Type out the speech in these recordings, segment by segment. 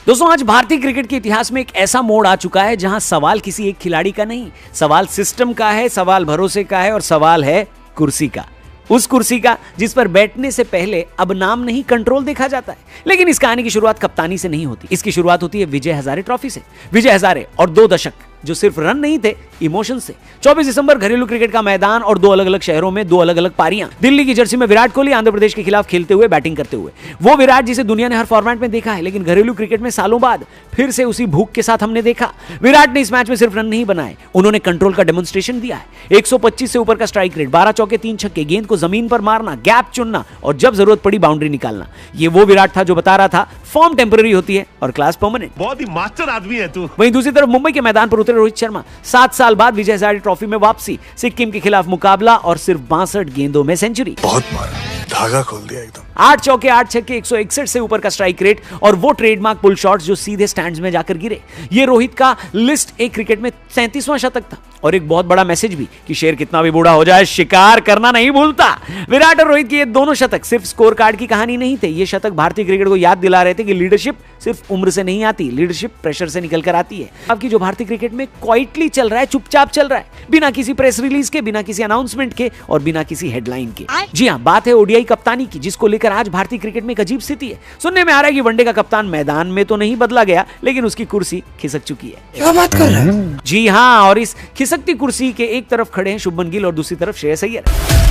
दोस्तों आज भारतीय क्रिकेट के इतिहास में एक ऐसा मोड़ आ चुका है जहां सवाल किसी एक खिलाड़ी का नहीं, सवाल सिस्टम का है, सवाल भरोसे का है और सवाल है कुर्सी का। उस कुर्सी का जिस पर बैठने से पहले अब नाम नहीं कंट्रोल देखा जाता है। लेकिन इस कहानी की शुरुआत कप्तानी से नहीं होती, इसकी शुरुआत होती है विजय हजारे ट्रॉफी से। विजय हजारे और 2 दशक जो सिर्फ रन नहीं थे, इमोशन से। 24 दिसंबर घरेलू क्रिकेट का मैदान और 2 अलग अलग शहरों में 2 अलग अलग पारियां। दिल्ली की जर्सी में विराट कोहली आंध्र प्रदेश के खिलाफ खेलते हुए बैटिंग करते हुए, वो विराट जिसे दुनिया ने हर फॉर्मेट में देखा है, लेकिन घरेलू क्रिकेट में सालों बाद फिर से उसी भूख के साथ हमने देखा। विराट ने इस मैच में सिर्फ रन नहीं बनाए, उन्होंने कंट्रोल का डेमोन्स्ट्रेशन दिया है। 125 से ऊपर का स्ट्राइक रेट, 12 चौके 3 छक्के, गेंद को जमीन पर मारना, गैप चुनना और जब जरूरत पड़ी बाउंड्री निकालना। ये वो विराट था जो बता रहा था फॉर्म टेंपररी होती है और क्लास परमानेंट। बहुत ही मास्टर आदमी है तू। वहीं दूसरी तरफ मुंबई के मैदान पर उतरे रोहित शर्मा। 7 साल बाद विजय हजारे ट्रॉफी में वापसी, सिक्किम के खिलाफ मुकाबला और सिर्फ 62 गेंदों में सेंचुरी। बहुत मारा, धागा खोल दिया एकदम। 8 चौके 8 छक्के, 161 से ऊपर का स्ट्राइक रेट और वो ट्रेडमार्क पुल शॉट्स जो सीधे स्टैंड्स में जाकर गिरे। ये रोहित का लिस्ट एक क्रिकेट में 37वां शतक था और एक बहुत बड़ा मैसेज भी कि शेर कितना भी बूढ़ा हो जाए शिकार करना नहीं भूलता। विराट और रोहित के ये दोनों शतक सिर्फ स्कोर कार्ड की कहानी नहीं थे, ये शतक भारतीय क्रिकेट को याद दिला रहे थे कि लीडरशिप सिर्फ उम्र से नहीं आती, लीडरशिप प्रेशर से निकल कर आती है। आपकी जो भारतीय क्रिकेट में क्वाइटली चल रहा है, चुपचाप चल रहा है, बिना किसी प्रेस रिलीज के, बिना किसी अनाउंसमेंट के और बिना किसी हेडलाइन के। जी हां, बात है ओडीआई कप्तानी की, जिसको लेकर आज भारतीय क्रिकेट में एक अजीब स्थिति है। सुनने में आ रहा है कि वनडे का कप्तान मैदान में तो नहीं बदला गया, लेकिन उसकी कुर्सी खिसक चुकी है। क्या बात कर रहे हैं? जी हां, और इस खिसकती कुर्सी के एक तरफ खड़े हैं शुभमन गिल और दूसरी तरफ श्रेयस अय्यर।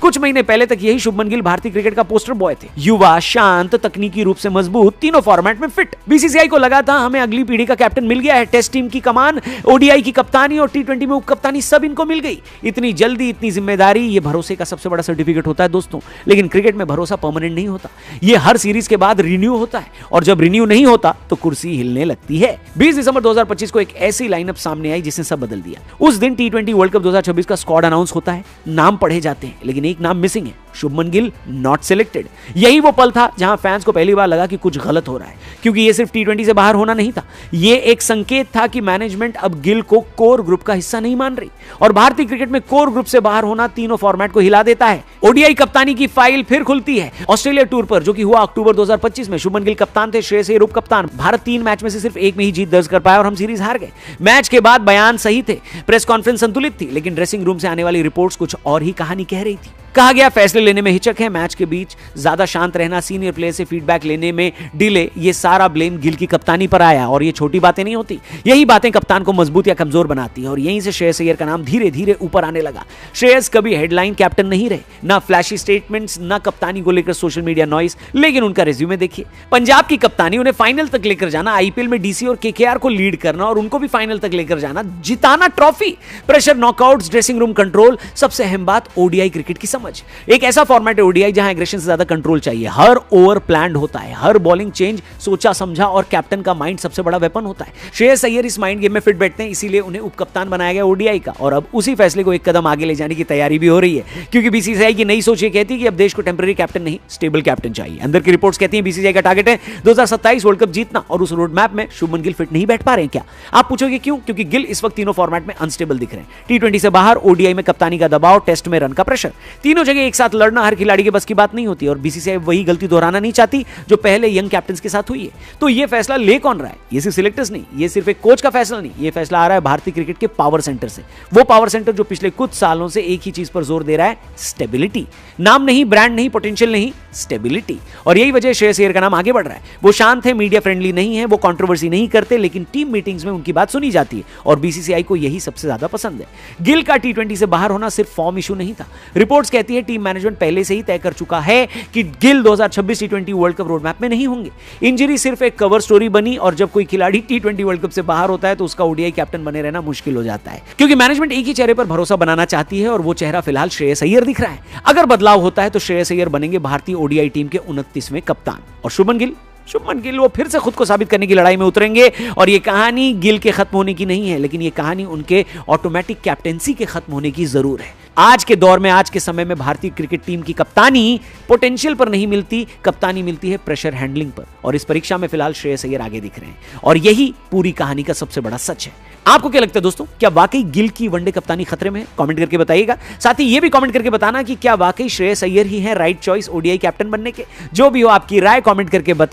कुछ महीने पहले तक यही शुभमन गिल भारतीय क्रिकेट का पोस्टर बॉय थे। युवा, शांत, तकनीकी रूप से मजबूत, तीनों फॉर्मेट में फिट। बीसीसीआई को लगा था हमें अगली पीढ़ी का कैप्टन मिल गया है। टेस्ट टीम की कमान, ओडीआई की कप्तानी और टी20 में उप कप्तानी सब इनको मिल गई। इतनी जल्दी इतनी जिम्मेदारी, ये भरोसे का सबसे बड़ा सर्टिफिकेट होता है दोस्तों। लेकिन क्रिकेट में भरोसा परमानेंट नहीं होता, ये हर सीरीज के बाद रिन्यू होता है और जब रिन्यू नहीं होता तो कुर्सी हिलने लगती है। 20 दिसंबर 2025 को एक ऐसी लाइनअप सामने आई जिसने सब बदल दिया। उस दिन टी20 वर्ल्ड कप 2026 का स्क्वाड अनाउंस होता है, नाम पढ़े जाते हैं, लेकिन एक नाम मिसिंग है, शुभमन गिल नॉट सिलेक्टेड। यही वो पल था जहां फैंस को पहली बार लगा कि कुछ गलत हो रहा है, क्योंकि ये सिर्फ टी20 से बाहर होना नहीं था, ये एक संकेत था कि मैनेजमेंट अब गिल को कोर ग्रुप का हिस्सा नहीं मान रही। और भारतीय क्रिकेट में कोर ग्रुप से बाहर होना तीनों फॉर्मेट को हिला देता है। ओडीआई कप्तानी की फाइल फिर खुलती है। ऑस्ट्रेलिया टूर पर जो कि हुआ अक्टूबर 2025 में, शुभमन गिल कप्तान थे, श्रेयस अय्यर उप कप्तान। भारत 3 मैच में से सिर्फ 1 में ही जीत दर्ज कर पाया और हम सीरीज हार गए। मैच के बाद बयान सही थे, प्रेस कॉन्फ्रेंस संतुलित थी, लेकिन ड्रेसिंग रूम से आने वाली रिपोर्ट्स कुछ और ही कहानी कह रही थी। कहा गया फैसले लेने में हिचक है, मैच के बीच ज्यादा शांत रहना, सीनियर प्लेयर से फीडबैक लेने में डिले, ये सारा ब्लेम गिल की कप्तानी पर आया। और ये छोटी बातें नहीं होती, यही बातें कप्तान को मजबूत या कमजोर बनाती है। और यहीं से श्रेयस अय्यर का नाम धीरे धीरे ऊपर आने लगा। श्रेयस कभी हेडलाइन कैप्टन नहीं रहे, ना फ्लैशी स्टेटमेंट्स, ना कप्तानी को लेकर सोशल मीडिया नॉइस, लेकिन उनका रिज्यूमे देखिए। पंजाब की कप्तानी, उन्हें फाइनल तक लेकर जाना, आईपीएल में डीसी और केकेआर को लीड करना और उनको भी फाइनल तक लेकर जाना, जिताना trophy, pressure, knockouts, dressing room control, सबसे अहम बात ओडीआई क्रिकेट की समझ। एक ऐसा फॉर्मेट है ओडीआई जहां एग्रेशन से ज्यादा कंट्रोल चाहिए, हर ओवर प्लान्ड होता है, हर बॉलिंग चेंज सोचा समझा और कैप्टन का माइंड सबसे बड़ा वेपन होता है। श्रेयस अय्यर इस माइंड गेम में फिट बैठते हैं, इसीलिए उन्हें उप कप्तान बनाया गया ओडीआई का। और अब उसी फैसले को एक कदम आगे ले जाने की तैयारी भी हो रही है, क्योंकि बीसीसीआई की नई सोच ये कहती है कि अब देश को टेंपरेरी कैप्टन नहीं, स्टेबल कैप्टन चाहिए। अंदर की रिपोर्ट्स कहती हैं बीसीसीआई का टारगेट है 2027 वर्ल्ड कप जीतना, और उस रोड मैप में शुभमन गिल फिट नहीं बैठ पा रहे हैं क्या? आप पूछोगे क्यों? क्योंकि गिल इस वक्त तीनों फॉर्मेट में अनस्टेबल दिख रहे हैं। टी20 से बाहर, ओडीआई में कप्तानी का दबाव, टेस्ट में रन का प्रेशर, तीनों जगह एक साथ लड़ना हर खिलाड़ी के बस की बात नहीं होती। और बीसीसीआई वही गलती दोहराना नहीं चाहती जो पहले यंग कैप्टन्स के साथ हुई है। तो ये फैसला ले कौन रहा है? ये सिर्फ सिलेक्टर्स नहीं, ये सिर्फ एक कोच का फैसला नहीं, ये फैसला आ रहा है भारतीय क्रिकेट के पावर सेंटर से। वो पावर सेंटर जो पिछले कुछ सालों से एक ही चीज पर जोर दे रहा है, स्टेबिलिटी। नाम नहीं, ब्रांड नहीं, पोटेंशियल नहीं, स्टेबिलिटी। और यही वजह श्रेयस अय्यर का नाम आगे बढ़ रहा है। वो शांत है, मीडिया फ्रेंडली नहीं है, वो कंट्रोवर्सी नहीं करते, लेकिन टीम मीटिंग्स में उनकी बात सुनी जाती है और बीसीसीआई को यही सबसे ज्यादा पसंद है। गिल का टी20 से बाहर होना सिर्फ फॉर्म इशू नहीं था। रिपोर्ट्स कहती है टीम मैनेजमेंट पहले से ही तय कर चुका है कि गिल 2026 टी20 वर्ल्ड कप रोड मैप में नहीं होंगे। इंजरी सिर्फ एक कवर स्टोरी बनी और जब कोई खिलाड़ी टी20 वर्ल्ड कप से बाहर होता है तो उसका ओडीआई कैप्टन बने रहना मुश्किल हो जाता है, क्योंकि मैनेजमेंट एक ही चेहरे पर भरोसा बनाना चाहती है और वो चेहरा फिलहाल श्रेयस अय्यर दिख रहा है। अगर बदलाव होता है तो श्रेयस अय्यर बनेंगे भारतीय ओडीआई टीम के 29वें कप्तान और शुभमन गिल वो फिर से खुद को साबित करने की लड़ाई में उतरेंगे। और ये कहानी गिल के खत्म होने की नहीं है, लेकिन ये कहानी उनके ऑटोमेटिक कैप्टेंसी के खत्म होने की जरूर है। आज के दौर में, आज के समय में भारतीय क्रिकेट टीम की कप्तानी पोटेंशियल पर नहीं मिलती, कप्तानी मिलती है प्रेशर हैंडलिंग पर। और इस परीक्षा में फिलहाल श्रेयस अय्यर आगे दिख रहे हैं और यही पूरी कहानी का सबसे बड़ा सच है। आपको क्या लगता है दोस्तों, क्या वाकई गिल की वनडे कप्तानी खतरे में है? कमेंट करके बताइएगा। साथ ही ये भी कमेंट करके बताना कि क्या वाकई श्रेयस अय्यर ही है राइट चॉइस ओडीआई कैप्टन बनने के। जो भी हो आपकी राय कमेंट करके बता